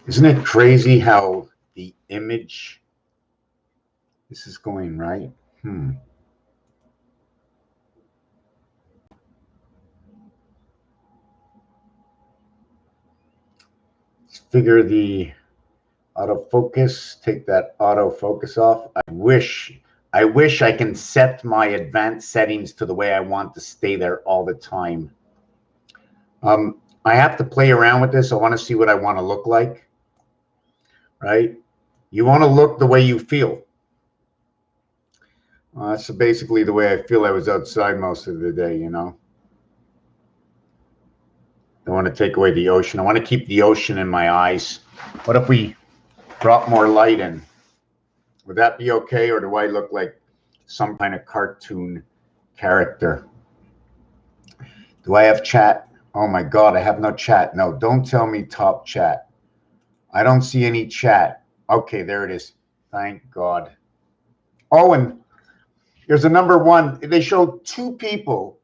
Isn't it crazy how the image, this is going right? Let's figure the autofocus, take that autofocus off. I wish I can set my advanced settings to the way I want to stay there all the time. I have to play around with this. I want to see what I want to look like, right? You want to look the way you feel. That's basically the way I feel. I was outside most of the day, you know. I want to take away the ocean. I want to keep the ocean in my eyes. What if we brought more light in? Would that be okay, or do I look like some kind of cartoon character? Do I have chat? Oh my God, I have no chat. No, don't tell me top chat. I don't see any chat. Okay, there it is. Thank God. Oh, and there's a number one. They show two people,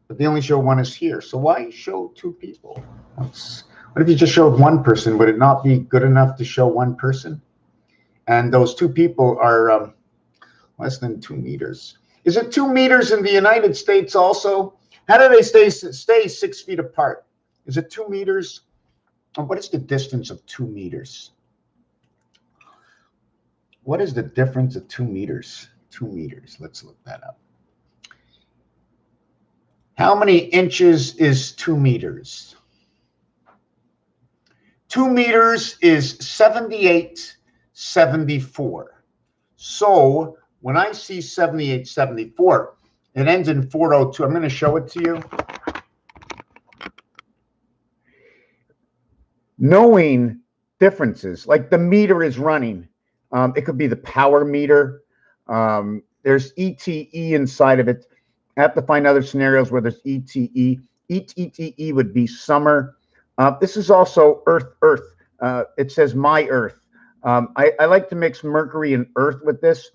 but they only show one is here. So why show two people? What if you just showed one person? Would it not be good enough to show one person? And those two people are less than 2 meters. Is it 2 meters in the United States also? How do they stay 6 feet apart? Is it 2 meters? What is the distance of 2 meters? What is the difference of 2 meters? 2 meters. Let's look that up. How many inches is 2 meters? 2 meters is 78.74. So when I see 78.74, it ends in 402. I'm going to show it to you. Knowing differences, like the meter is running. It could be the power meter. There's ETE inside of it. I have to find other scenarios where there's ETE. ETE would be summer. This is also Earth. It says my Earth. I like to mix Mercury and Earth with this.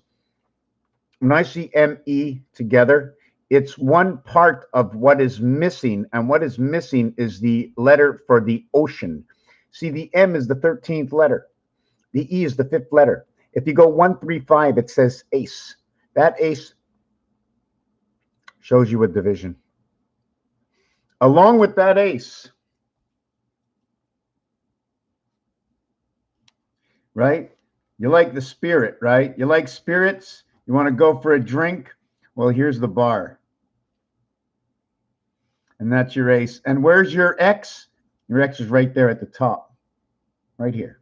When I see ME together, it's one part of what is missing, and what is missing is the letter for the ocean. See, the M is the 13th letter. The E is the 5th letter. If you go 1, 3, 5, it says ace. That ace shows you a division. Along with that ace, right? You like the spirit, right? You like spirits? You want to go for a drink? Well, here's the bar. And that's your ace. And where's your X? Your X is right there at the top. Right here.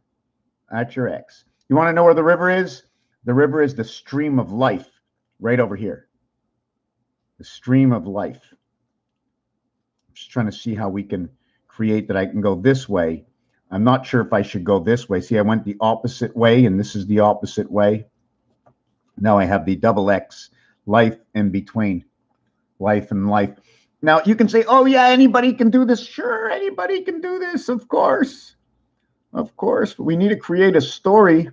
That's your X. You want to know where the river is? The river is the stream of life. Right over here. The stream of life. I'm just trying to see how we can create that I can go this way. I'm not sure if I should go this way. See, I went the opposite way, and this is the opposite way. Now I have the double X, life in between. Life and life. Now, you can say, oh, yeah, anybody can do this. Sure, anybody can do this, of course. Of course. But we need to create a story.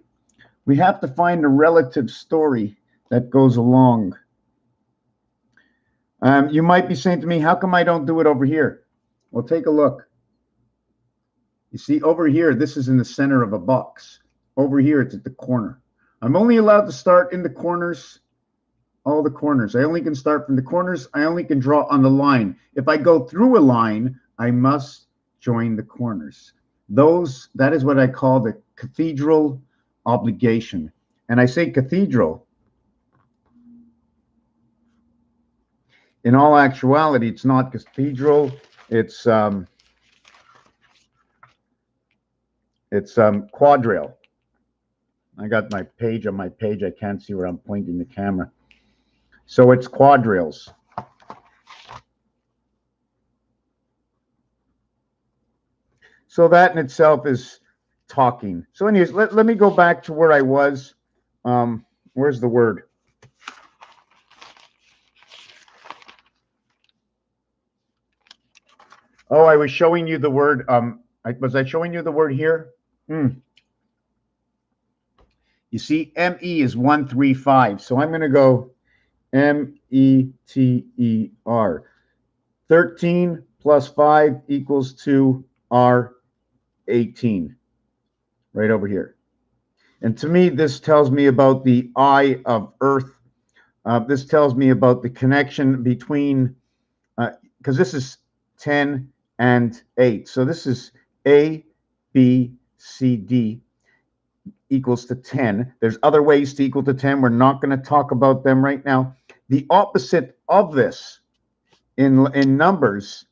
We have to find a relative story that goes along. You might be saying to me, how come I don't do it over here? Well, take a look. You see, over here, this is in the center of a box. Over here, it's at the corner. I'm only allowed to start in the corners. All the corners. I only can start from the corners. I only can draw on the line. If I go through a line, I must join the corners. That is what I call the cathedral obligation. And I say cathedral. In all actuality, it's not cathedral. It's quadrille. I got my page on my page. I can't see where I'm pointing the camera. So it's quadrilles. So that in itself is talking. So anyways, let me go back to where I was. Where's the word? Oh, I was showing you the word. Was I showing you the word here? You see, ME is 135. So I'm going to go METER. 13 plus 5 equals 2 R 18. right over here. And to me, this tells me about the eye of Earth. This tells me about the connection between, because this is 10 and 8. So this is A, B, C, D equals to 10. There's other ways to equal to 10. We're not going to talk about them right now. The opposite of this in numbers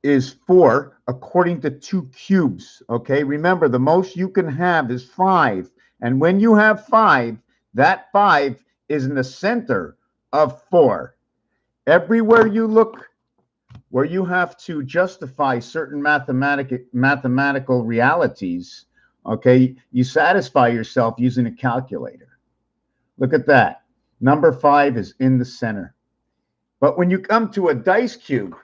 is 4 according to 2 cubes. Okay, remember the most you can have is 5. And when you have 5, that 5 is in the center of 4. Everywhere you look where you have to justify certain mathematical realities, okay, you satisfy yourself using a calculator. Look at that. Number 5 is in the center. But when you come to a dice cube,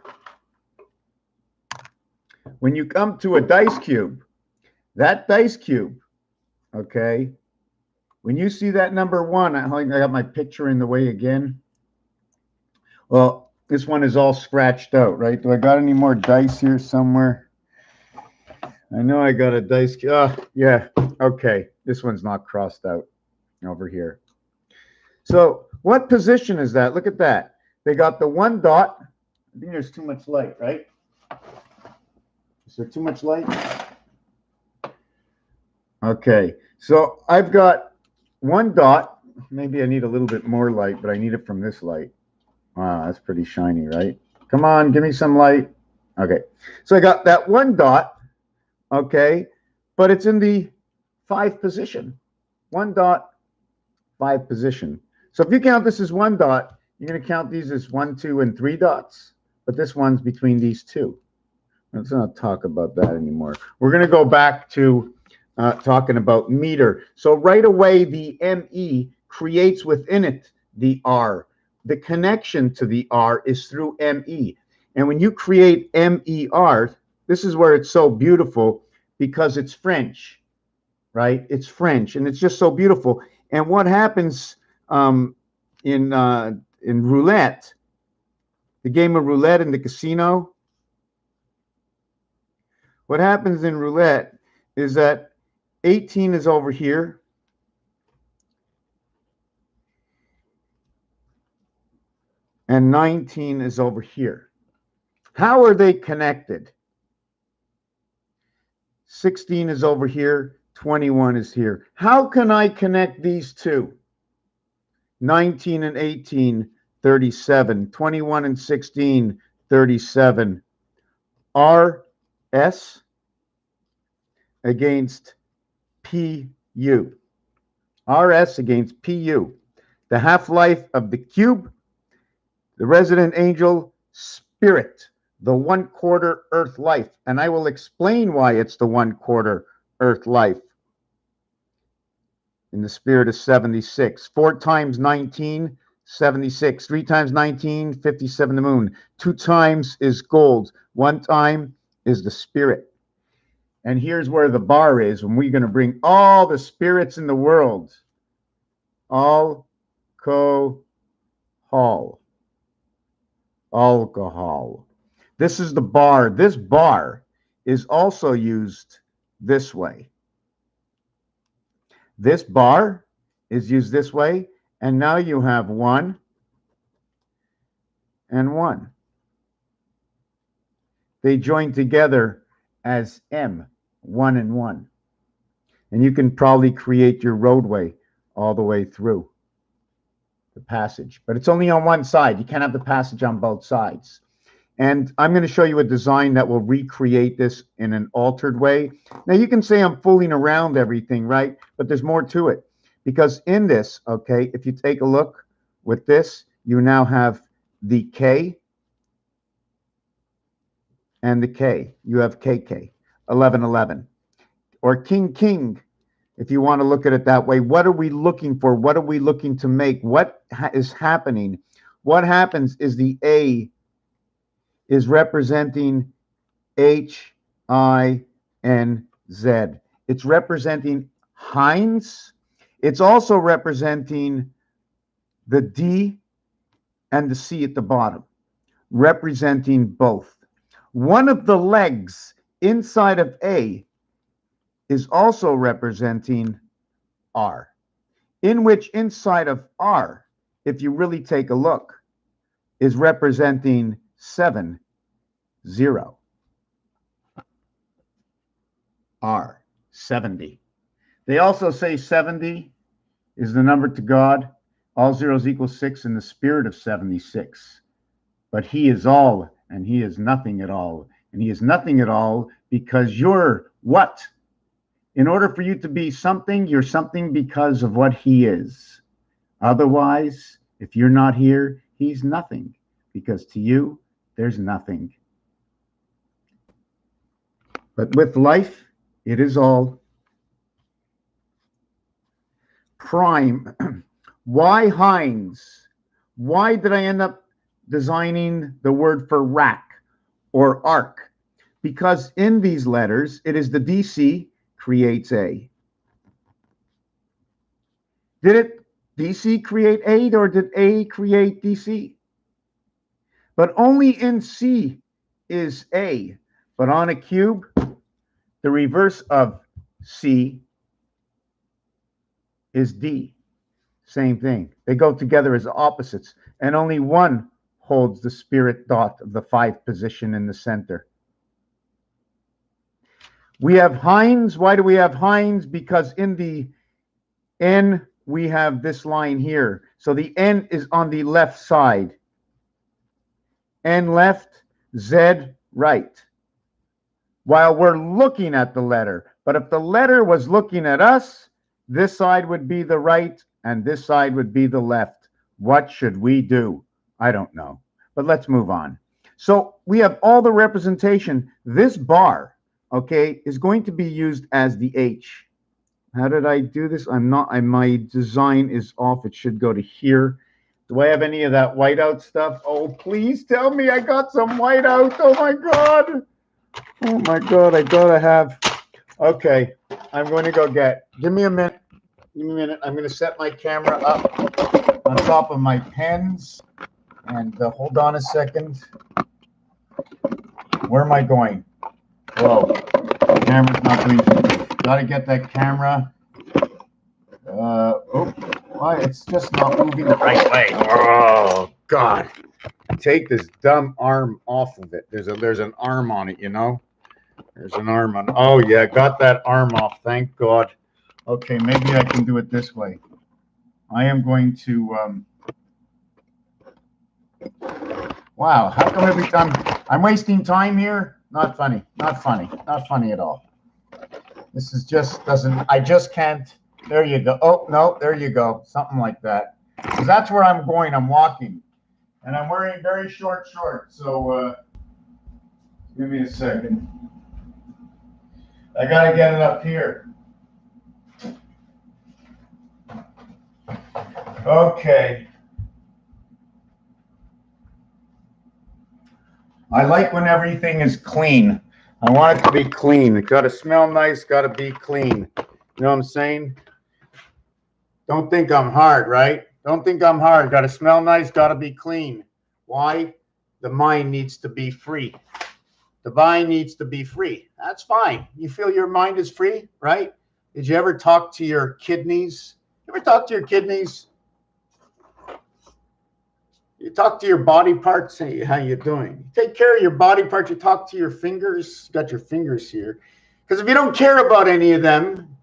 that dice cube, okay, when you see that number 1, I got my picture in the way again. Well, this one is all scratched out, right? Do I got any more dice here somewhere? I know I got a dice. Yeah. Okay. This one's not crossed out over here. So what position is that? Look at that. They got the 1 dot. I think there's too much light, right? Is there too much light? Okay. So I've got 1 dot. Maybe I need a little bit more light, but I need it from this light. Wow, that's pretty shiny, right? Come on, give me some light. Okay, so I got that 1 dot, okay, but it's in the 5 position. 1 dot, 5 position. So if you count this as 1 dot, you're going to count these as 1, 2, and 3 dots, but this one's between these 2. Let's not talk about that anymore. We're going to go back to talking about meter. So right away, the ME creates within it the R. The connection to the R is through ME. And when you create MER, this is where it's so beautiful because it's French, right? It's French, and it's just so beautiful. And what happens in roulette, the game of roulette in the casino, what happens in roulette is that 18 is over here. And 19 is over here. How are they connected? 16 is over here. 21 is here. How can I connect these two? 19 and 18, 37. 21 and 16, 37. RS against PU. RS against PU. The half-life of the cube, the resident angel spirit, the 1/4 earth life. And I will explain why it's the 1/4 earth life. In the spirit of 76. 4 times 19, 76. 3 times 19, 57 the moon. 2 times is gold. 1 time is the spirit. And here's where the bar is when we're going to bring all the spirits in the world. Alcohol. This is the bar. This bar is also used this way. This bar is used this way, and now you have 1 and 1. They join together as M, 1 and 1. And you can probably create your roadway all the way through the passage. But it's only on one side. You can't have the passage on both sides. And I'm going to show you a design that will recreate this in an altered way. Now, you can say I'm fooling around everything, right? But there's more to it. Because in this, okay, if you take a look with this, you now have the K and the K. You have KK, 1111. Or King King, if you want to look at it that way. What are we looking for? What are we looking to make? What is happening? What happens is the A is representing HINZ. It's representing Heinz. It's also representing the D and the C at the bottom, representing both. One of the legs inside of A is also representing R, in which inside of R, if you really take a look, is representing 7, 0. R, 70. They also say 70 is the number to God. All zeros equal 6 in the spirit of 76. But he is all, and he is nothing at all. And he is nothing at all because you're what? In order for you to be something, you're something because of what he is. Otherwise, if you're not here, he's nothing, because to you, there's nothing. But with life, it is all. Prime. Why Heinz? Why did I end up designing the word for rack or arc? Because in these letters, it is the DC creates A. Did it DC create A, or did A create DC? But only in C is A. But on a cube, the reverse of C is D. Same thing. They go together as opposites, and only one holds the spirit dot of the 5th position in the center. We have Heinz. Why do we have Heinz? Because in the N, we have this line here. So the N is on the left side. N left, Z right. While we're looking at the letter. But if the letter was looking at us, this side would be the right and this side would be the left. What should we do? I don't know. But let's move on. So we have all the representation. This bar, okay, is going to be used as the H. How did I do this? My design is off. It should go to here. Do I have any of that whiteout stuff? Oh, please tell me I got some whiteout. Oh my God. Oh my God, I gotta have. Okay, I'm going to go get. Give me a minute. Give me a minute. I'm going to set my camera up on top of my pens. And hold on a second. Where am I going? Whoa, the camera's not doing. Gotta get that camera. Oh, why? It's just not moving the right way. Oh God! Take this dumb arm off of it. There's an arm on it, you know. There's an arm on. Oh yeah, got that arm off. Thank God. Okay, maybe I can do it this way. I am going to. Wow, how come every time I'm wasting time here? Not funny. Not funny. Not funny at all. This is just doesn't. I just can't. There you go. Oh no, there you go. Something like that. Because that's where I'm going. I'm walking, and I'm wearing very short shorts. So give me a second. I gotta get it up here. Okay. I like when everything is clean. I want it to be clean. It got to smell nice, got to be clean. You know what I'm saying? Don't think I'm hard, right? Don't think I'm hard. Got to smell nice, got to be clean. Why? The mind needs to be free. The mind needs to be free. That's fine. You feel your mind is free, right? Did you ever talk to your kidneys? You ever talk to your kidneys? You talk to your body parts, say, how you doing? You take care of your body parts. You talk to your fingers. Got your fingers here. Because if you don't care about any of them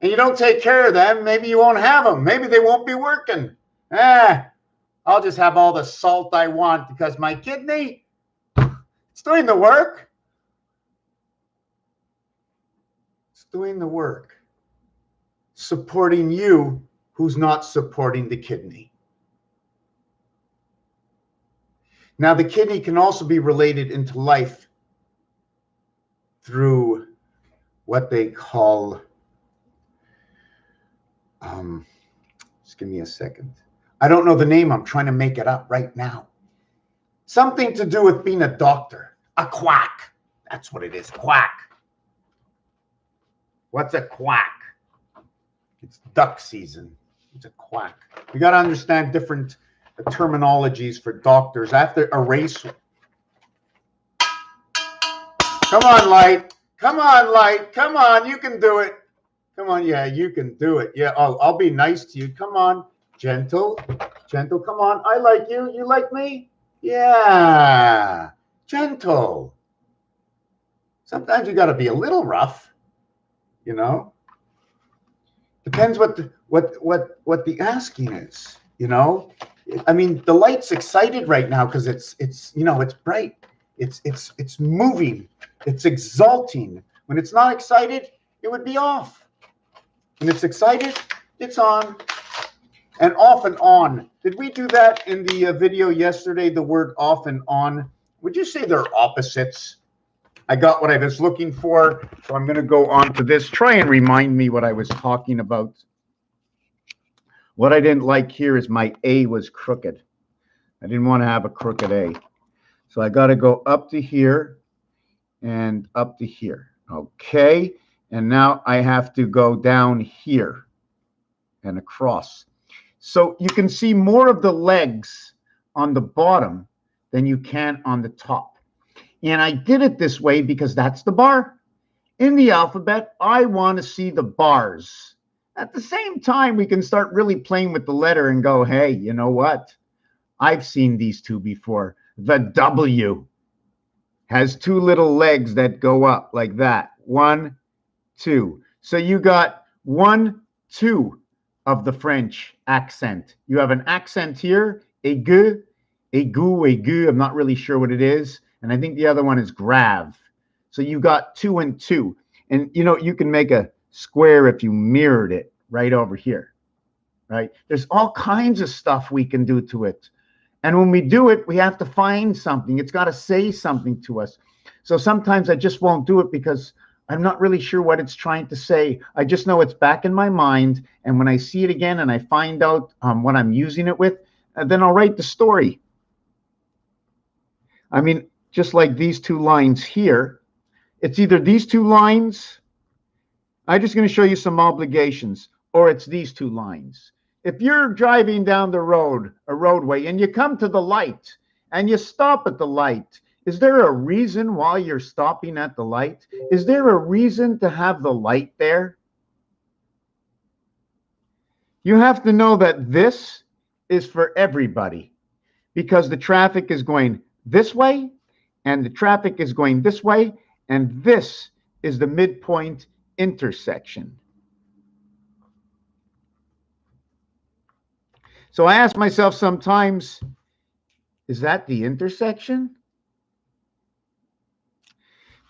and you don't take care of them, maybe you won't have them. Maybe they won't be working. I'll just have all the salt I want because my kidney, it's doing the work. It's doing the work. Supporting you who's not supporting the kidney. Now, the kidney can also be related into life through what they call, just give me a second. I don't know the name. I'm trying to make it up right now. Something to do with being a doctor, a quack. That's what it is, quack. What's a quack? It's duck season. It's a quack. We got to understand different terminologies for doctors. I have to erase. Come on, light. Come on, light. Come on, you can do it. Come on, yeah, you can do it. Yeah, I'll be nice to you. Come on, gentle, gentle. Come on, I like you. You like me? Yeah, gentle. Sometimes you got to be a little rough, you know. Depends what the asking is, you know. I mean, the light's excited right now because it's it's bright, it's moving, it's exalting. When it's not excited, it would be off. When it's excited, it's on. And off and on. Did we do that in the video yesterday? The word off and on. Would you say they're opposites? I got what I was looking for, so I'm going to go on to this. Try and remind me what I was talking about. What I didn't like here is my A was crooked. I didn't want to have a crooked A. So I got to go up to here and up to here. Okay. And now I have to go down here and across. So you can see more of the legs on the bottom than you can on the top. And I did it this way because that's the bar. In the alphabet, I want to see the bars. At the same time, we can start really playing with the letter and go, hey, you know what? I've seen these two before. The W has two little legs that go up like that. 1, 2. So you got 1, 2 of the French accent. You have an accent here, aigu, aigu, aigu. I'm not really sure what it is. And I think the other one is grave. So you got 2 and 2. And, you know, you can make a square if you mirrored it right over here, right? There's all kinds of stuff we can do to it. And when we do it, we have to find something. It's got to say something to us. So sometimes I just won't do it because I'm not really sure what it's trying to say. I just know it's back in my mind. And when I see it again and I find out what I'm using it with, then I'll write the story. I mean, just like these two lines here, it's either these two lines. I'm just going to show you some obligations, or it's these two lines. If you're driving down the road, a roadway, and you come to the light and you stop at the light, is there a reason why you're stopping at the light? Is there a reason to have the light there? You have to know that this is for everybody because the traffic is going this way and the traffic is going this way, and this is the midpoint intersection. So I ask myself sometimes, is that the intersection?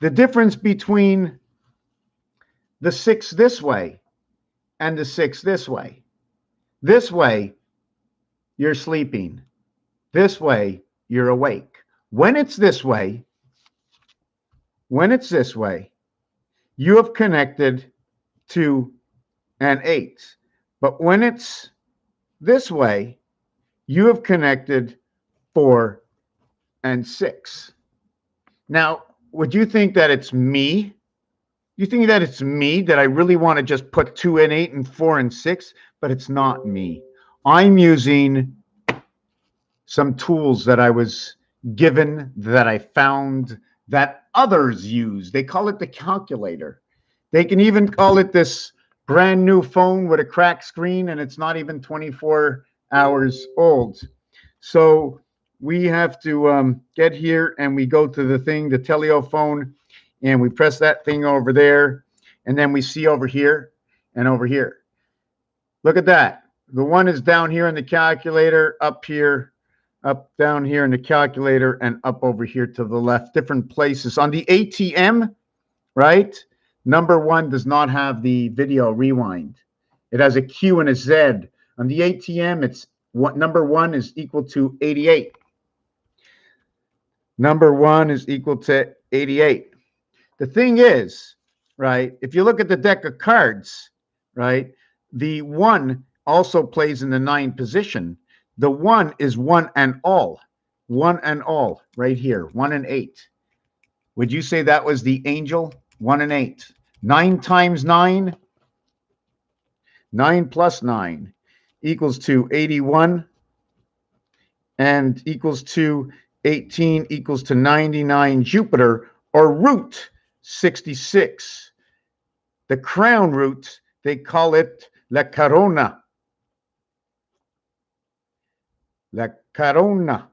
The difference between the 6 this way and the 6 this way. This way, you're sleeping. This way, you're awake. When it's this way, you have connected to an 8. But when it's this way, you have connected 4 and 6. Now, would you think that it's me? You think that it's me, that I really want to just put 2 and 8 and 4 and 6? But it's not me. I'm using some tools that I was given, that I found, that others use. They call it the calculator. They can even call it this brand new phone with a cracked screen, and it's not even 24 hours old. So we have to get here, and we go to the thing, the telephone, and we press that thing over there, and then we see over here and over here. Look at that. The one is down here in the calculator, up here, up down here in the calculator, and up over here to the left, different places. On the ATM, right, number 1 does not have the video rewind. It has a Q and a Z. On the ATM, it's number 1 is equal to 88. Number 1 is equal to 88. The thing is, right, if you look at the deck of cards, right, the 1 also plays in the 9 position. The 1 is 1 and all. 1 and all right here. 1 and 8. Would you say that was the angel? 1 and 8. 9 times 9. 9 plus 9 equals to 81. And equals to 18 equals to 99 Jupiter, or root 66. The crown root, they call it la corona. La corona.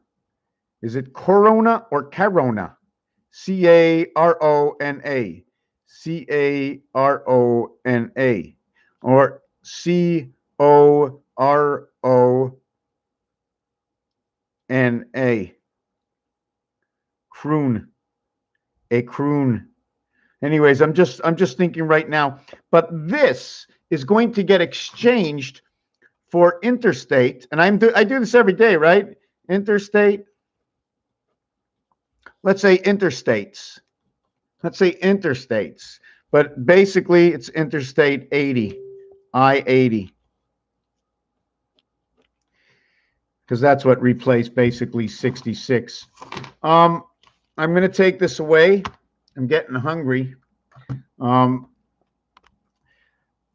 Is it corona or carona? C-A-R-O-N-A. C-A-R-O-N-A. Or C-O-R-O-N-A. Croon. A croon. Anyways, I'm just thinking right now, but this is going to get exchanged for interstate, and I do this every day, right? Interstate. Let's say interstates. Let's say interstates, but basically it's interstate 80, I-80, because that's what replaced basically 66. I'm going to take this away. I'm getting hungry.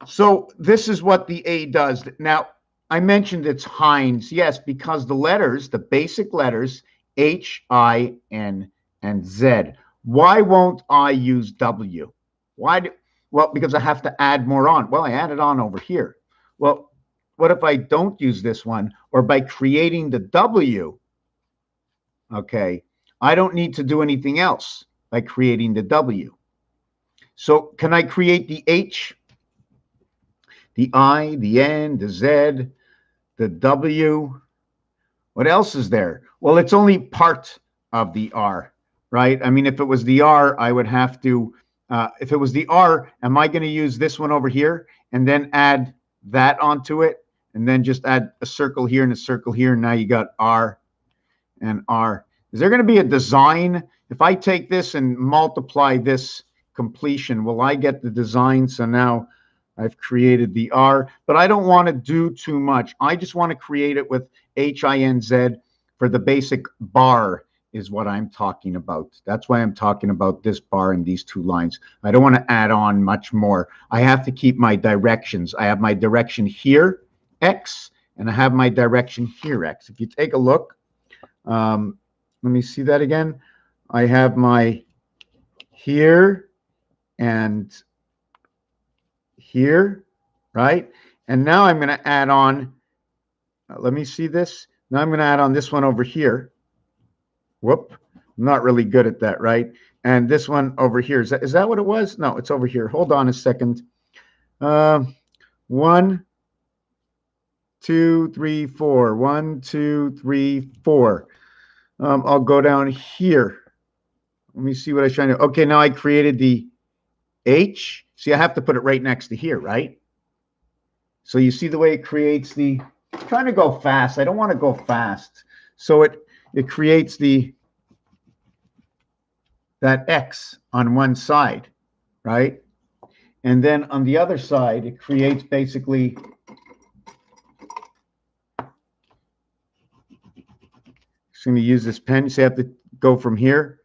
So this is what the A does. Now, I mentioned it's Hines. Yes, because the letters, the basic letters, H, I, N, and Z. Why won't I use W? Well, because I have to add more on. Well, I added on over here. Well, what if I don't use this one? Or by creating the W, okay, I don't need to do anything else by creating the W. So can I create the H, the I, the N, the Z, the W? What else is there? Well, it's only part of the R, right? I mean, if it was the R, I would have to, if it was the R, am I going to use this one over here and then add that onto it and then just add a circle here and a circle here? And now you got R and R. Is there going to be a design? If I take this and multiply this completion, will I get the design? So now I've created the R, but I don't want to do too much. I just want to create it with H-I-N-Z for the basic bar is what I'm talking about. That's why I'm talking about this bar and these two lines. I don't want to add on much more. I have to keep my directions. I have my direction here, X, and I have my direction here, X. If you take a look, let me see that again. I have my here and here, right? And now I'm going to add on, let me see this. Now I'm going to add on this one over here. Whoop, I'm not really good at that, right? And this one over here, is that what it was? No, it's over here. Hold on a second. 1, 2, 3, 4. 1, 2, 3, 4. I'll go down here. Let me see what I was trying to. Okay, now I created the H. See, I have to put it right next to here, right? So you see the way it creates the. I'm trying to go fast. I don't want to go fast. So it creates that X on one side, right? And then on the other side, it creates basically. Just going to use this pen. So I have to go from here.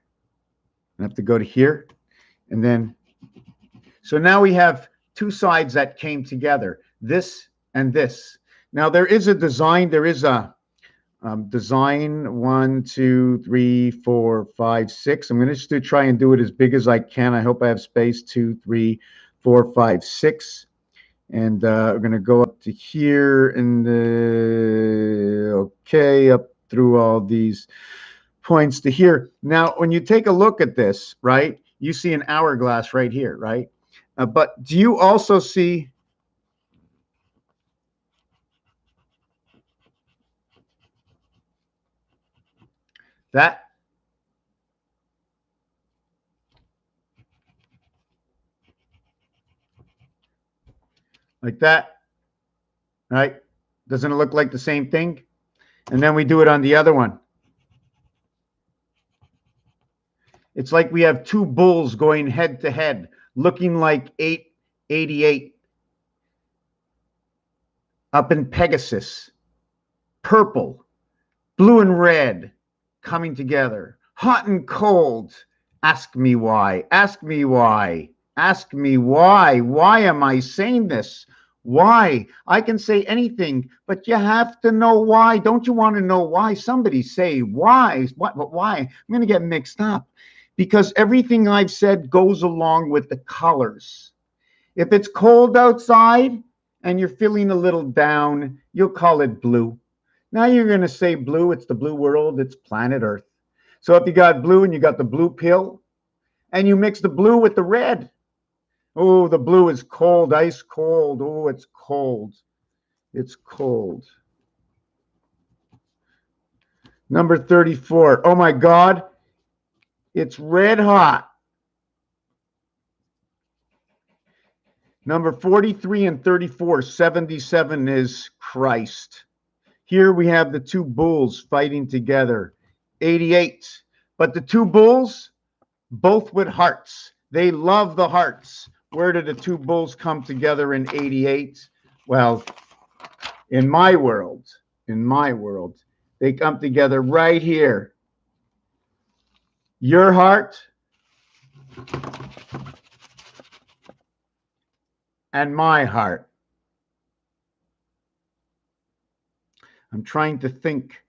I have to go to here. And then, so now we have two sides that came together, this and this. Now there is a design. There is a design 1, 2, 3, 4, 5, 6. I'm going to just try and do it as big as I can. I hope I have space. 2, 3, 4, 5, 6. And we're going to go up to here and okay, up through all these points to here. Now, when you take a look at this, right, you see an hourglass right here, right? But do you also see that? Like that, right? Doesn't it look like the same thing? And then we do it on the other one. It's like we have two bulls going head to head, looking like 888 up in Pegasus. Purple, blue and red coming together. Hot and cold. Ask me why. Ask me why. Ask me why. Why am I saying this? Why? I can say anything, but you have to know why. Don't you want to know why? Somebody say why. What? Why? I'm going to get mixed up because everything I've said goes along with the colors. If it's cold outside and you're feeling a little down, you'll call it blue. Now you're going to say blue, it's the blue world, it's planet Earth. So if you got blue and you got the blue pill, and you mix the blue with the red, oh, the blue is cold, ice cold. Oh, it's cold. It's cold. Number 34. Oh my God, it's red hot. Number 43 and 34, 77 is Christ. Here we have the two bulls fighting together, 88. But the two bulls, both with hearts. They love the hearts. Where did the two bulls come together in 88? Well, in my world, they come together right here. Your heart and my heart. I'm trying to think.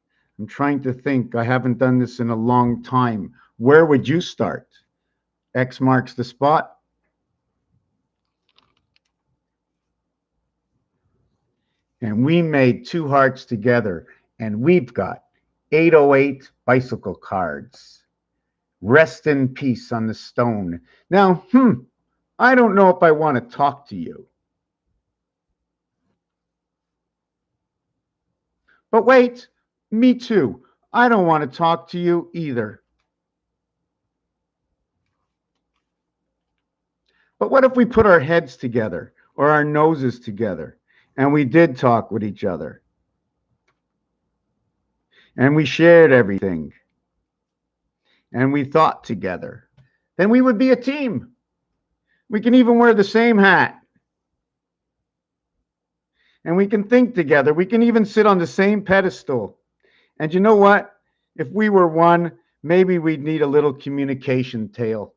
I haven't done this in a long time. Where would you start? X marks the spot. And we made two hearts together, and we've got 808 bicycle cards. Rest in peace on the stone. Now, I don't know if I want to talk to you. But wait, me too. I don't want to talk to you either. But what if we put our heads together or our noses together and we did talk with each other and we shared everything and we thought together? Then we would be a team. We can even wear the same hat. And we can think together. We can even sit on the same pedestal. And you know what? If we were one, maybe we'd need a little communication tail.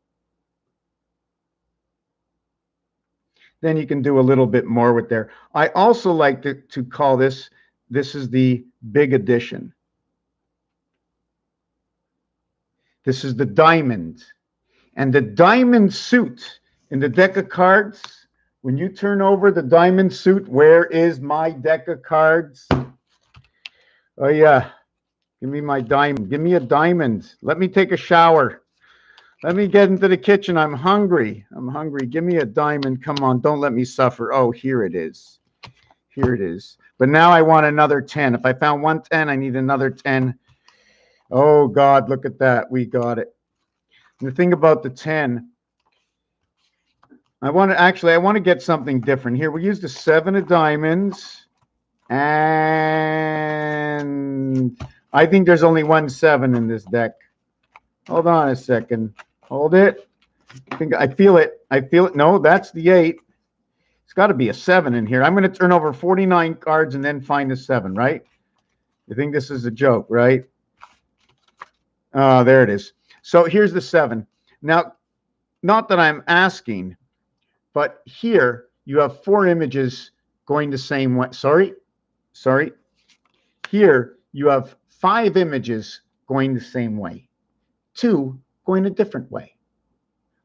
Then you can do a little bit more with there. I also like to call this is the big addition. This is the diamond. And the diamond suit in the deck of cards, when you turn over the diamond suit, where is my deck of cards? Oh yeah, give me my diamond. Give me a diamond. Let me take a shower. Let me get into the kitchen. I'm hungry. Give me a diamond. Come on, don't let me suffer. Oh, here it is. Here it is. But now I want another 10. If I found one 10, I need another 10. Oh, God, look at that. We got it. And the thing about the 10, I want to get something different. Here, we use the 7 of diamonds. And I think there's only one 7 in this deck. Hold on a second. Hold it. I feel it. No, that's the 8. It's got to be a 7 in here. I'm going to turn over 49 cards and then find a 7, right? You think this is a joke, right? Oh, there it is. So here's the 7. Now, not that I'm asking, but here you have 4 images going the same way. Sorry. Here you have 5 images going the same way. 2 going a different way.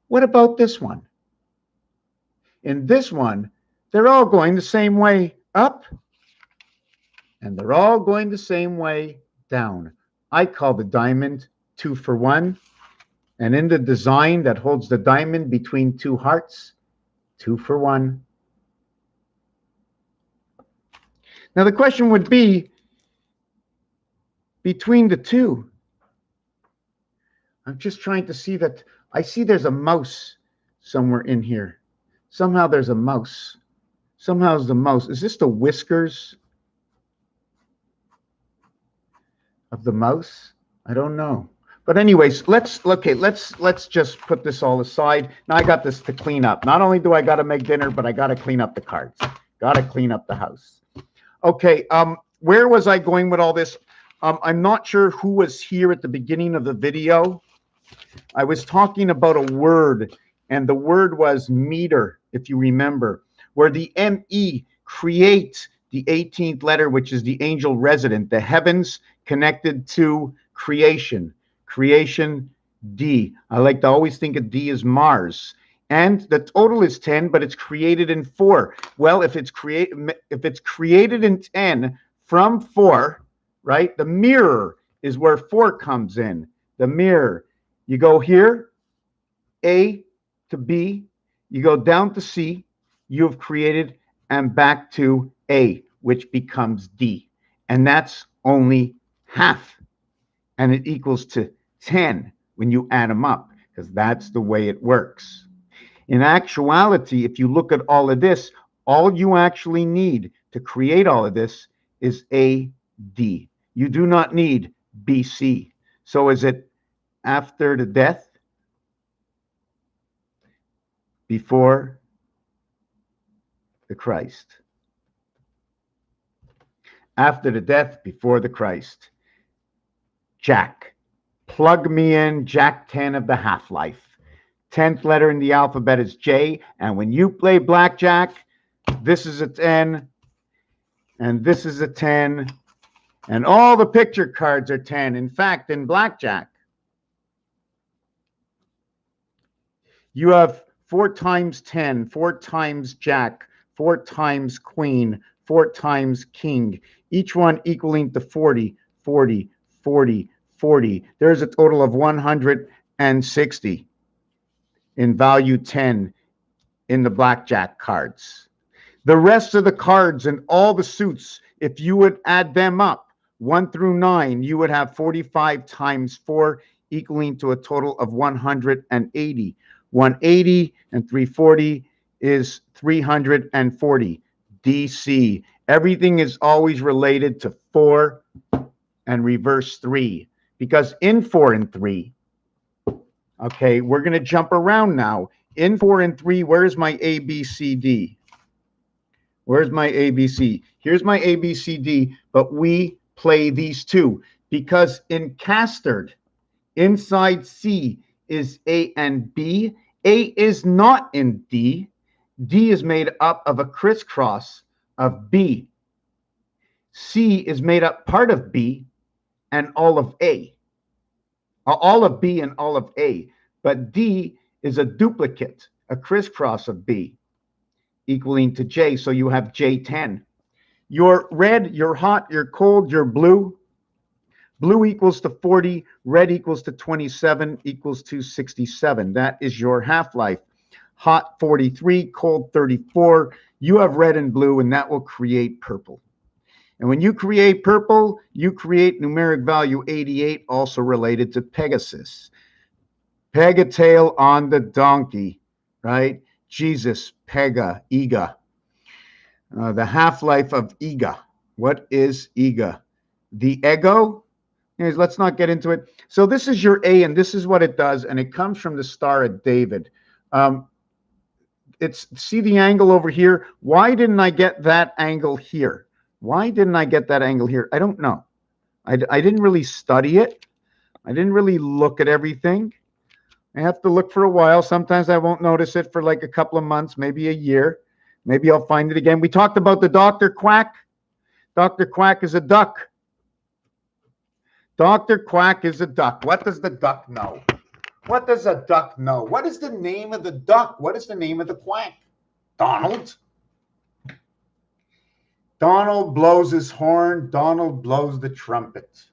What about this one? In this one, they're all going the same way up, and they're all going the same way down. I call the diamond 2 for 1, and in the design that holds the diamond between 2 hearts, 2 for 1. Now the question would be, between the two, I'm just trying to see that. I see there's a mouse somewhere in here. Somehow there's a mouse. Somehow it's the mouse. Is this the whiskers of the mouse? I don't know. But anyways, let's just put this all aside. Now I got this to clean up. Not only do I got to make dinner, but I got to clean up the cards. Got to clean up the house. Okay, where was I going with all this? I'm not sure who was here at the beginning of the video. I was talking about a word, and the word was meter, if you remember, where the M-E creates the 18th letter, which is the angel resident, the heavens connected to creation. Creation D. I like to always think of D as Mars. And the total is 10, but it's created in 4. Well, if it's created in 10 from 4, right? The mirror is where 4 comes in. The mirror. You go here, A to B, you go down to C, you have created, and back to A, which becomes D. And that's only half. And it equals to 10 when you add them up, because that's the way it works. In actuality, if you look at all of this, all you actually need to create all of this is AD. You do not need BC. So is it after the death, before the Christ? After the death, before the Christ. Jack. Plug me in, Jack 10 of the half-life. 10th letter in the alphabet is J, and when you play blackjack, this is a 10, and this is a 10, and all the picture cards are 10. In fact, in blackjack, you have 4 times 10, 4 times Jack, 4 times Queen, 4 times King, each one equaling to 40, 40, 40, 40. There's a total of 160 in value 10 in the blackjack cards. The rest of the cards and all the suits, if you would add them up, 1 through 9, you would have 45 times 4, equaling to a total of 180. 180 and 340 is 340. DC. Everything is always related to 4 and reverse 3, because in 4 and 3, okay, we're going to jump around now. In 4 and 3, where's my ABCD? Where's my ABC? Here's my ABCD, but we play these two because in Castard, inside C is A and B. A is not in D. D is made up of a crisscross of B. C is made up part of B and all of A. All of B and all of A. But D is a duplicate, a crisscross of B, equaling to J. So you have J10. You're red, you're hot, you're cold, you're blue. Blue equals to 40, red equals to 27, equals to 67. That is your half-life. Hot 43, cold 34. You have red and blue, and that will create purple. And when you create purple, you create numeric value 88, also related to Pegasus. Pegatail on the donkey, right? Jesus, Pega, Ega. The half-life of Ega. What is Ega? The ego? Anyways, let's not get into it. So this is your A, and this is what it does, and it comes from the Star of David. See the angle over here? Why didn't I get that angle here? Why didn't I get that angle here? I don't know. I didn't really study it. I didn't really look at everything. I have to look for a while. Sometimes I won't notice it for like a couple of months, maybe a year. Maybe I'll find it again. We talked about the Dr. Quack. Dr. Quack is a duck. Dr. Quack is a duck. What does the duck know? What does a duck know? What is the name of the duck? What is the name of the quack? Donald. Donald blows his horn. Donald blows the trumpet.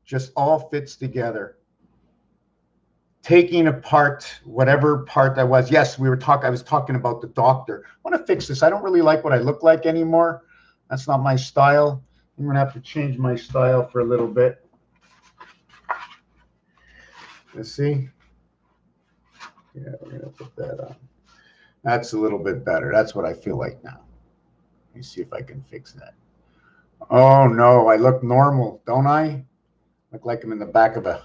Just all fits together. Taking apart whatever part that was. Yes, I was talking about the doctor. I want to fix this. I don't really like what I look like anymore. That's not my style. I'm going to have to change my style for a little bit. Let's see. Yeah, we're going to put that on. That's a little bit better. That's what I feel like now. Let me see if I can fix that. Oh, no. I look normal, don't I? Look like I'm in the back of a...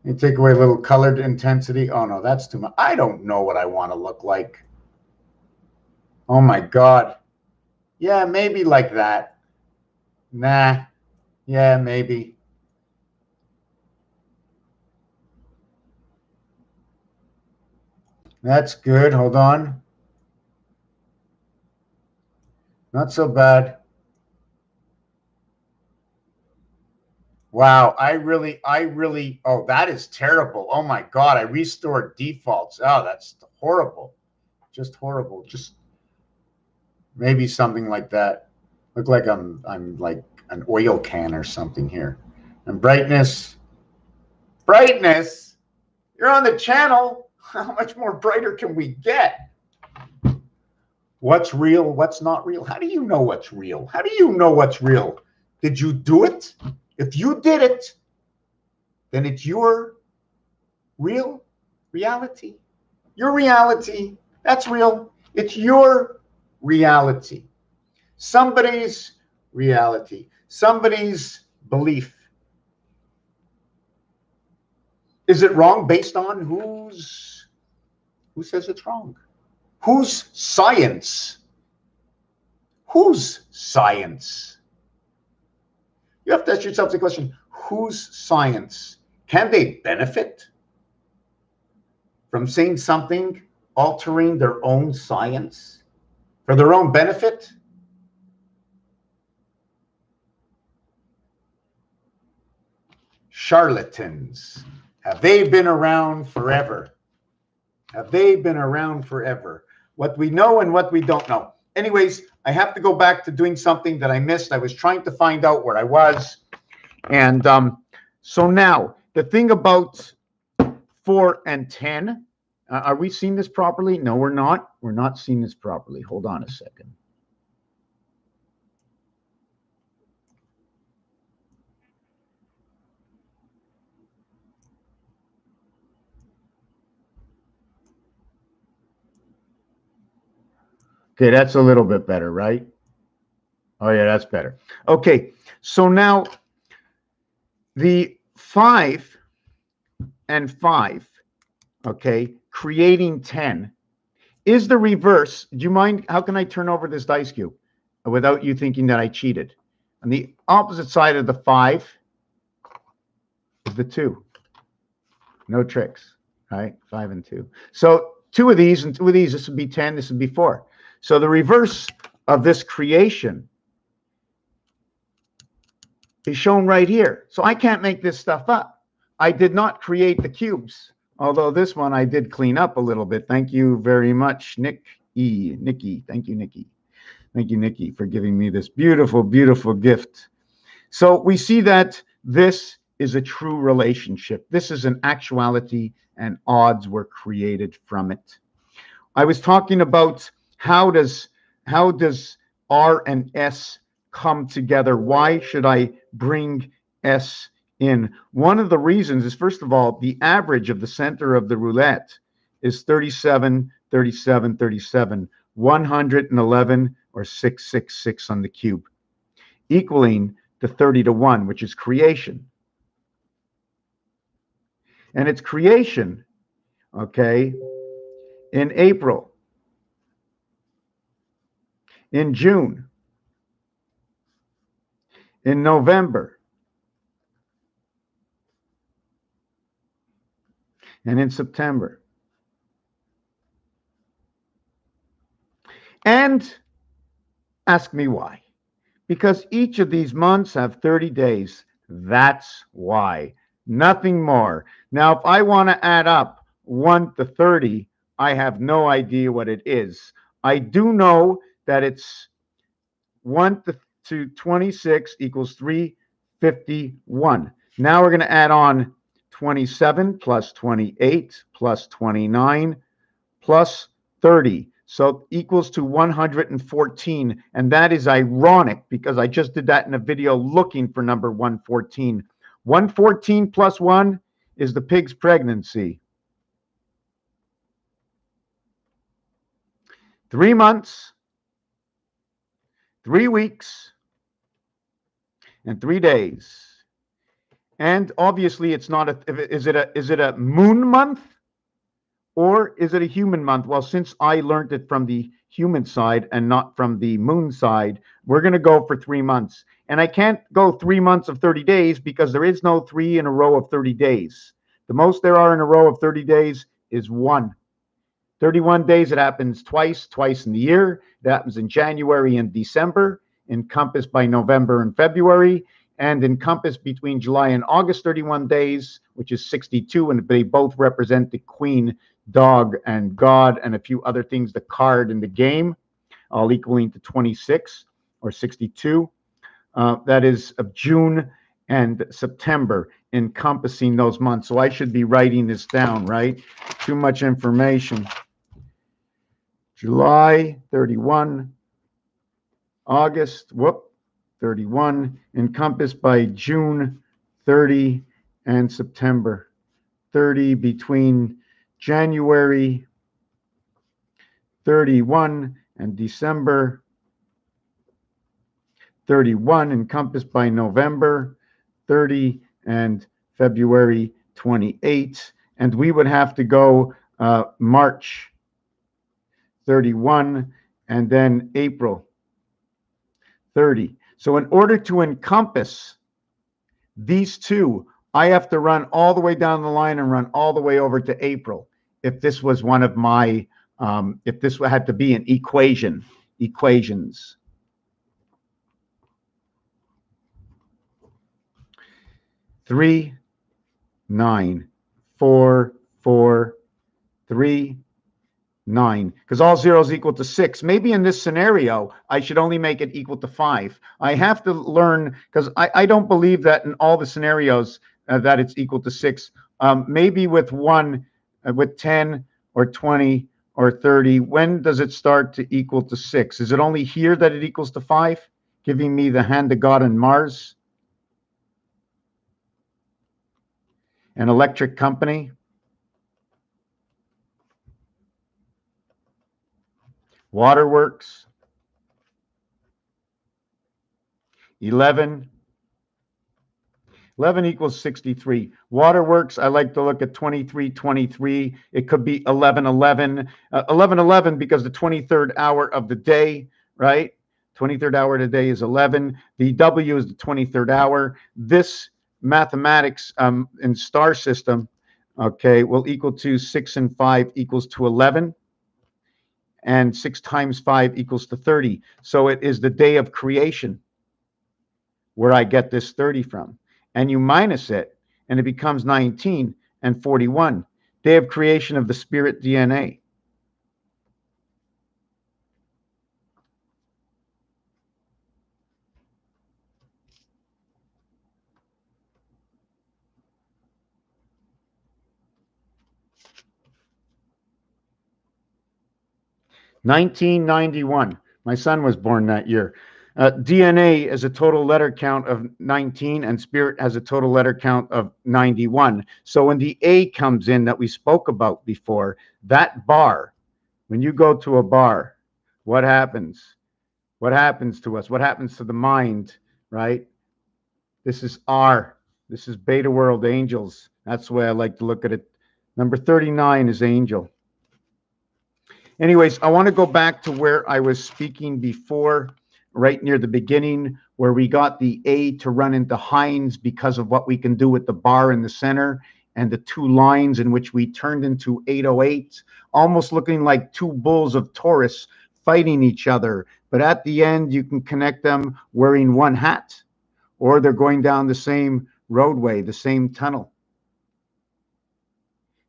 You take away a little colored intensity. Oh, no, that's too much. I don't know what I want to look like. Oh, my God. Yeah, maybe like that. Nah. Yeah, maybe. That's good. Hold on. Not so bad. Wow, oh, that is terrible. Oh my God, I restored defaults. Oh, that's horrible. Just horrible. Just maybe something like that. Look like I'm like an oil can or something here. And brightness. Brightness? You're on the channel. How much more brighter can we get? What's real? What's not real? How do you know what's real? How do you know what's real? Did you do it? If you did it, then it's your real reality. Your reality. That's real. It's your reality. Somebody's reality. Somebody's belief. Is it wrong based on who says it's wrong? Whose science? Whose science? You have to ask yourself the question, whose science? Can they benefit from seeing something altering their own science for their own benefit? Charlatans. Have they been around forever? Have they been around forever? What we know and what we don't know. Anyways, I have to go back to doing something that I missed. I was trying to find out where I was. And so now, the thing about 4 and 10, are we seeing this properly? No, we're not. We're not seeing this properly. Hold on a second. Okay, that's a little bit better, right? Oh, yeah, that's better. Okay, so now the 5 and 5, okay, creating 10 is the reverse. Do you mind? How can I turn over this dice cube without you thinking that I cheated? On the opposite side of the 5 is the 2. No tricks, right? 5 and 2. So 2 of these and 2 of these, this would be 10, this would be 4. So the reverse of this creation is shown right here. So I can't make this stuff up. I did not create the cubes, although this one I did clean up a little bit. Thank you very much, Nikki. Thank you, Nikki. Thank you, Nikki, for giving me this beautiful, beautiful gift. So we see that this is a true relationship. This is an actuality, and odds were created from it. I was talking about how does R and S come together? Why should I bring S in? One of the reasons is, first of all, the average of the center of the roulette is 37, 37, 37, 111, or 666 on the cube, equaling to 30 to 1, which is creation. And it's creation, okay, in April, in June, in November, and in September. And ask me why. Because each of these months have 30 days. That's why. Nothing more. Now, if I want to add up 1 to 30, I have no idea what it is. I do know that it's 1 to 26 equals 351. Now we're going to add on 27 plus 28 plus 29 plus 30. So equals to 114. And that is ironic because I just did that in a video looking for number 114. 114 plus 1 is the pig's pregnancy. 3 months, 3 weeks, and 3 days. And obviously it's not is it a moon month or is it a human month? Well, since I learned it from the human side and not from the moon side, we're going to go for 3 months. And I can't go 3 months of 30 days because there is no 3 in a row of 30 days. The most there are in a row of 30 days is 1. 31 days, it happens twice in the year. It happens in January and December, encompassed by November and February. and encompass between July and August 31 days, which is 62, and they both represent the queen, dog, and God, and a few other things, the card and the game, all equaling to 26 or 62. That is of June and September, encompassing those months. So I should be writing this down, right? Too much information. July 31, August, 31, encompassed by June 30 and September 30, between January 31 and December 31, encompassed by November 30 and February 28. And we would have to go March 31 and then April 30. So in order to encompass these two, I have to run all the way down the line and run all the way over to April. If this was one of my, if this had to be an equations. 3, 9, 4, 4, 3, 9, because all zeros equal to 6. Maybe in this scenario, I should only make it equal to 5. I have to learn, because I don't believe that in all the scenarios that it's equal to 6. Maybe with 1, with 10 or 20 or 30, when does it start to equal to 6? Is it only here that it equals to 5? Giving me the hand of God and Mars. An electric company. Waterworks. 11. 11 equals 63. Waterworks, I like to look at 23, 23. It could be 11, 11. 11, 11 because the 23rd hour of the day, right? 23rd hour of the day is 11. The W is the 23rd hour. This mathematics in star system, okay, will equal to 6 and 5 equals to 11. And 6 times 5 equals to 30. So it is the day of creation where I get this 30 from. And you minus it, and it becomes 19 and 41. Day of creation of the spirit DNA. (1991). My son was born that year. DNA is a total letter count of 19, and spirit has a total letter count of 91. So when the A comes in that we spoke about before, that bar, when you go to a bar, what happens? What happens to us? What happens to the mind, right? This is R. This is beta world angels. That's the way I like to look at it. Number 39 is angel. Anyways, I want to go back to where I was speaking before, right near the beginning, where we got the A to run into Hines because of what we can do with the bar in the center and the two lines in which we turned into 808, almost looking like two bulls of Taurus fighting each other. But at the end, you can connect them wearing one hat, or they're going down the same roadway, the same tunnel.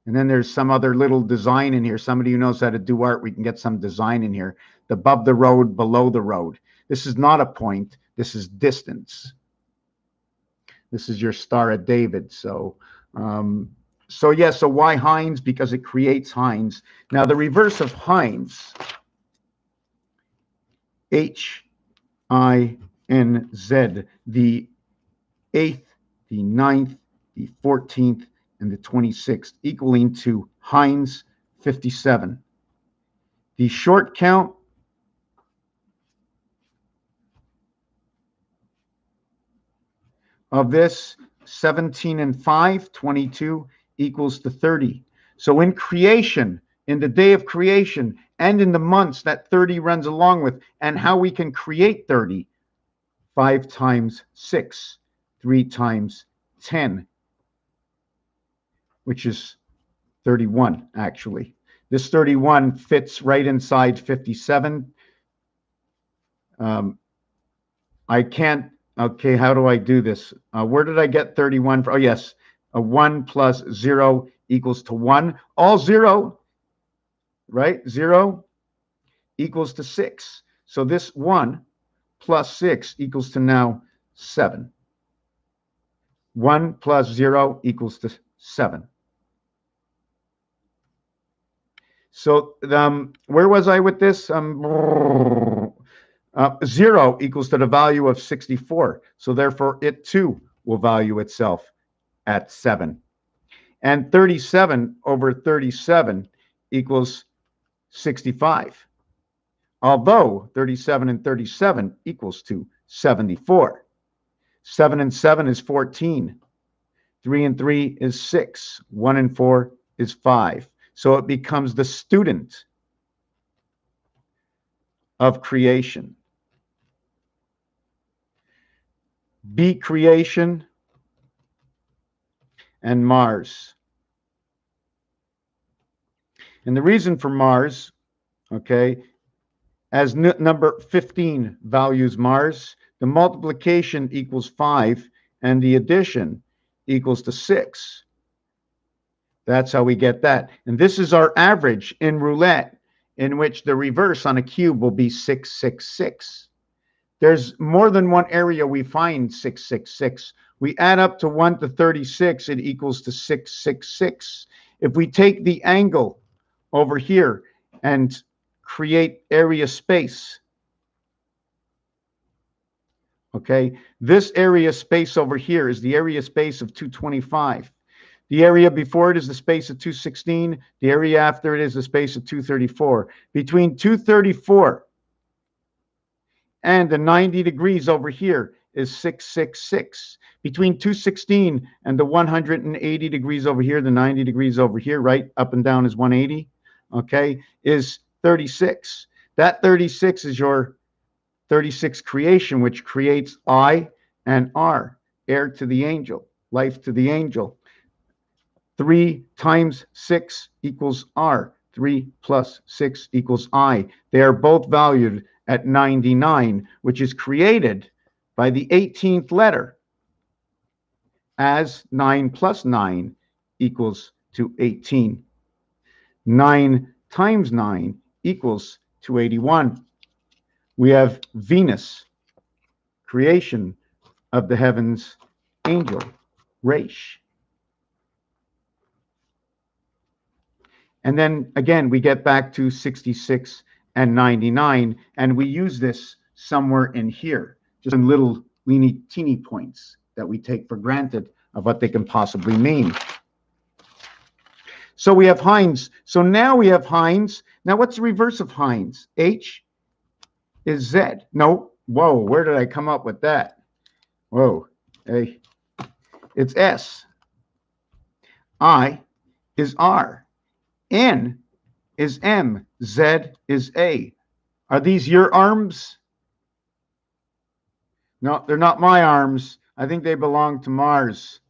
And then there's some other little design in here. Somebody who knows how to do art, we can get some design in here. Above the road, below the road. This is not a point. This is distance. This is your Star of David. So why Hines? Because it creates Hines. Now, the reverse of Hines, H-I-N-Z, the 8th, the 9th, the 14th, and the 26th, equaling to Hines 57. The short count of this, 17 and 5, 22, equals to 30. So in creation, in the day of creation, and in the months that 30 runs along with, and how we can create 30, 5 times 6, 3 times 10, which is 31, actually. This 31 fits right inside 57. I can't Okay, how do I do this? Where did I get 31 from? Oh, yes. 1 plus 0 equals to 1. All 0, right? 0 equals to 6. So this 1 plus 6 equals to now 7. 1 plus 0 equals to 7. So where was I with this? 0 equals to the value of 64. So therefore, it too will value itself at 7. And 37 over 37 equals 65. Although 37 and 37 equals to 74. 7 and 7 is 14. 3 and 3 is 6. 1 and 4 is 5. So it becomes the student of creation. B creation and Mars. And the reason for Mars, okay, as number 15 values Mars, the multiplication equals 5 and the addition equals to 6. That's how we get that. And this is our average in roulette, in which the reverse on a cube will be 666. There's more than one area we find 666. We add up to 1 to 36, it equals to 666. If we take the angle over here and create area space, okay, this area space over here is the area space of 225. The area before it is the space of 216. The area after it is the space of 234. Between 234 and the 90 degrees over here is 666. Between 216 and the 180 degrees over here, the 90 degrees over here, right, up and down is 180, okay, is 36. That 36 is your 36 creation, which creates I and R, heir to the angel, life to the angel. 3 times 6 equals R. 3 plus 6 equals I. They are both valued at 99, which is created by the 18th letter as 9 plus 9 equals to 18. 9 times 9 equals to 81. We have Venus, creation of the heavens, angel, REICHE. And then again, we get back to 66 and 99, and we use this somewhere in here, just in little teeny points that we take for granted of what they can possibly mean. So we have Heinz. So now we have Heinz. Now what's the reverse of Heinz? H is Z. No, whoa, where did I come up with that? Whoa, hey, it's S. I is R. N is M. Z is A. Are these your arms? No, they're not my arms. I think they belong to Mars,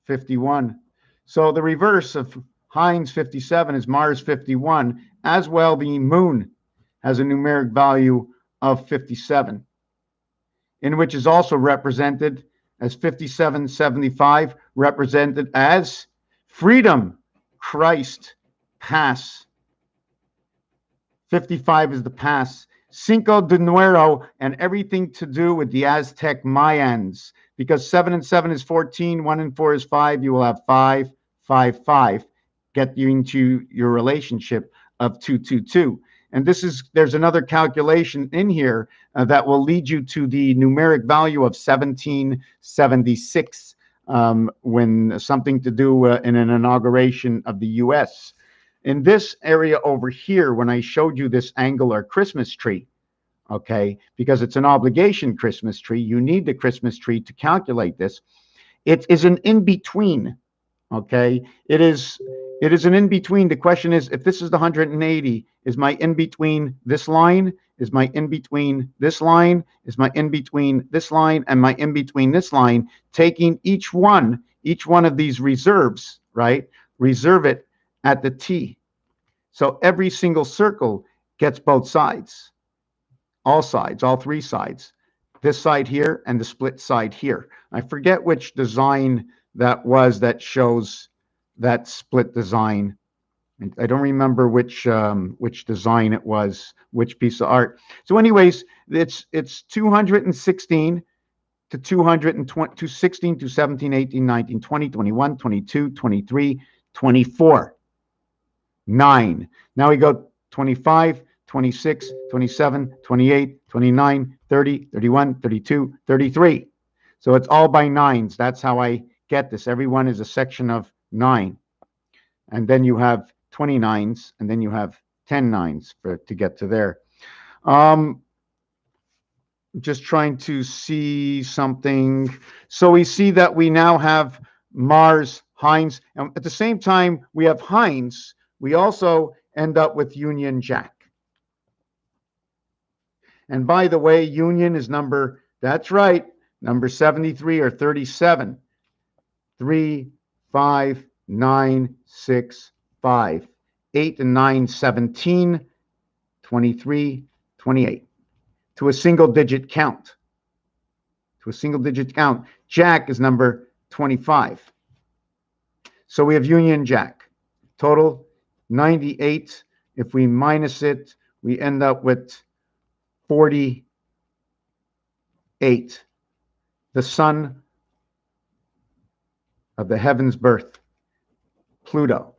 51. So the reverse of Heinz 57 is Mars 51. As well, the moon has a numeric value of 57, in which is also represented as 5775, represented as freedom, Christ, pass. 55 is the pass. Cinco de Nuero, and everything to do with the Aztec Mayans. Because 7 and 7 is 14, 1 and 4 is 5, you will have 5, 5, 5. Get you into your relationship of 2, 2, 2. And there's another calculation in here that will lead you to the numeric value of 1776 when something to do in an inauguration of the U.S. In this area over here, when I showed you this angular Christmas tree, okay, because it's an obligation Christmas tree, you need the Christmas tree to calculate this. It is an in-between, okay? It is an in-between. The question is, if this is the 180, is my in-between this line? Is my in-between this line? Is my in-between this line? And my in-between this line, taking each one of these reserves, right? Reserve it at the T. So every single circle gets both sides, all 3 sides. this side here and the split side here. I forget which design that was that shows that split design. I don't remember which design it was, which piece of art. So anyways, it's 216 to 220, 216 to 17, 18, 19, 20, 21, 22, 23, 24. 9. Now we go 25, 26, 27, 28, 29, 30, 31, 32, 33. So it's all by nines. That's how I get this. Every one is a section of 9. And then you have 29s, and then you have 10 nines to get to there. Just trying to see something. So we see that we now have Mars, Heinz, and at the same time we have Heinz, we also end up with Union Jack. And by the way, Union is number, that's right, number 73 or 37. 3, 5, 9, 6, 5. 8 and 9, 17, 23, 28. To a single digit count. To a single digit count. Jack is number 25. So we have Union Jack. Total 98. If we minus it, we end up with 48. The sun of the heaven's birth, Pluto.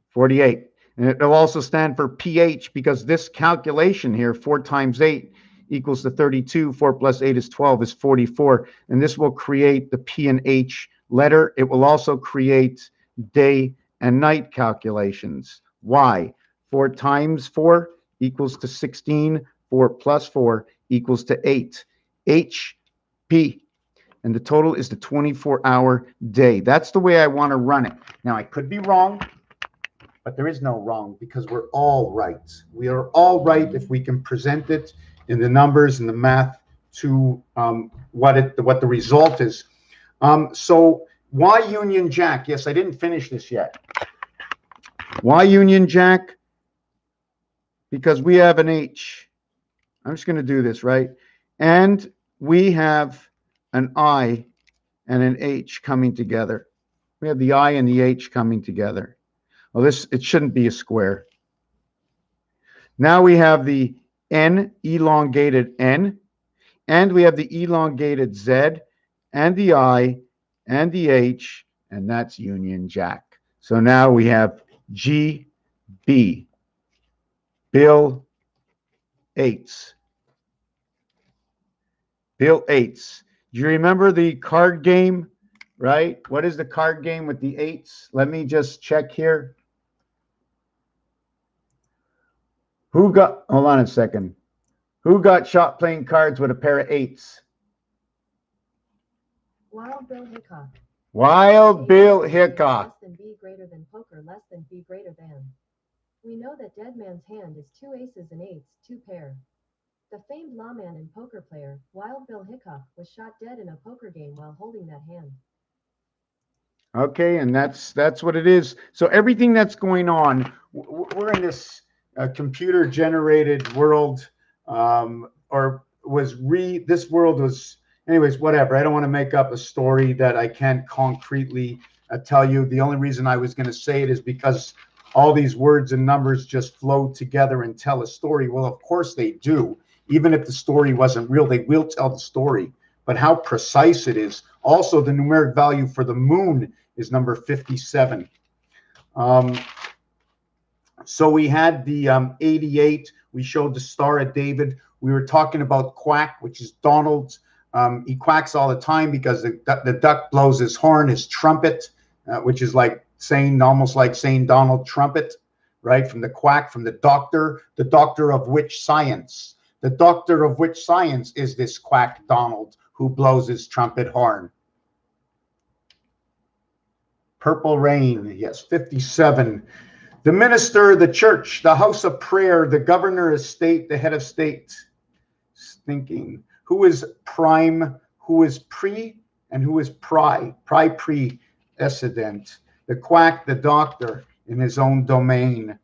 48. And it will also stand for pH, because this calculation here, 4 times 8 equals to 32. 4 plus 8 is 12, is 44. And this will create the P and H letter. It will also create day and night calculations. Why? 4 times 4 equals to 16. 4 plus 4 equals to 8. HP. And the total is the 24-hour day. That's the way I want to run it. Now, I could be wrong, but there is no wrong, because we're all right. We are all right if we can present it in the numbers and the math to what the result is. So why Union Jack? Yes, I didn't finish this yet. Why Union Jack? Because we have an H. I'm just going to do this, right? And we have an I and an H coming together. We have the I and the H coming together. Well, it shouldn't be a square. Now we have the N, elongated N, and we have the elongated Z, and the I, and the H, and that's Union Jack. So now we have GB, Bill Eights. Bill Eights. Do you remember the card game, right? What is the card game with the eights? Let me just check here. Hold on a second. Who got shot playing cards with a pair of eights? Wild Bill Hickok. Wild Bill Hickok. Less than B greater than poker, less than B greater than. We know that dead man's hand is 2 aces and eights, 2 pair. The famed lawman and poker player, Wild Bill Hickok, was shot dead in a poker game while holding that hand. Okay, and that's what it is. So everything that's going on, we're in this computer-generated world, this world was, anyways, whatever. I don't want to make up a story that I can't concretely tell you. The only reason I was going to say it is because all these words and numbers just flow together and tell a story. Well, of course they do. Even if the story wasn't real, they will tell the story. But how precise it is. Also, the numeric value for the moon is number 57. So we had the 88. We showed the Star of David. We were talking about Quack, which is Donald. He quacks all the time because the duck blows his horn, his trumpet, which is like saying, almost like saying Donald Trumpet, right? From the quack, from the doctor of which science? The doctor of which science is this quack Donald who blows his trumpet horn? Purple Rain, yes, 57. The minister, the church, the house of prayer, the governor of state, the head of state. Thinking, who is prime, who is pre, and who is pre-eccident. The quack, the doctor, in his own domain.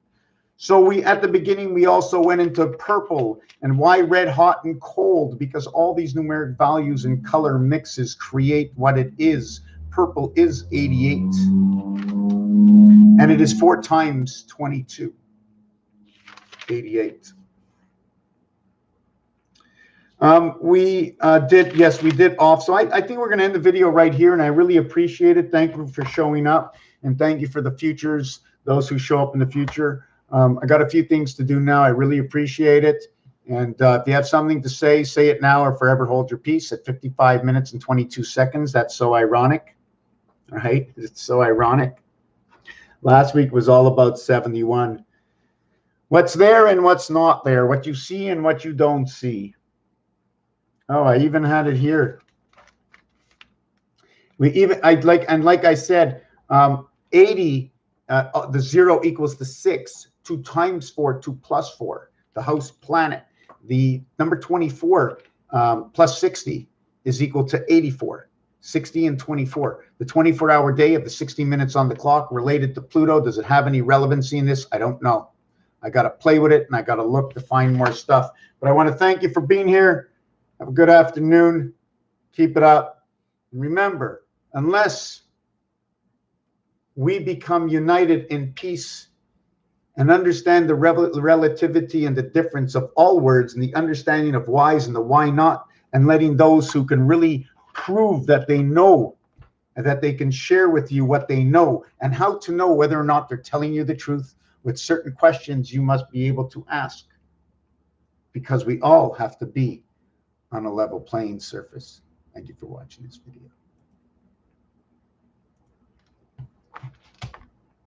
So we, at the beginning, we also went into purple. And why red, hot, and cold? Because all these numeric values and color mixes create what it is. Purple is 88. And it is 4 times 22. 88. We did off. So I think we're going to end the video right here, and I really appreciate it. Thank you for showing up, and thank you for the futures, those who show up in the future. I got a few things to do now. I really appreciate it. And if you have something to say it now or forever hold your peace at 55 minutes and 22 seconds. That's so ironic. All right. It's so ironic. Last week was all about 71. What's there and what's not there. What you see and what you don't see. Oh, I even had it here. Like I said, 80, the 0 equals the 6. 2 times 4, 2 plus 4. The house planet. The number 24 plus 60 is equal to 84. 60 and 24. The 24-hour day of the 60 minutes on the clock related to Pluto. Does it have any relevancy in this? I don't know. I got to play with it, and I got to look to find more stuff. But I want to thank you for being here. Have a good afternoon. Keep it up. And remember, unless we become united in peace and understand the relativity and the difference of all words and the understanding of whys and the why not, and letting those who can really prove that they know and that they can share with you what they know and how to know whether or not they're telling you the truth with certain questions you must be able to ask, because we all have to be on a level playing surface. Thank you for watching this video.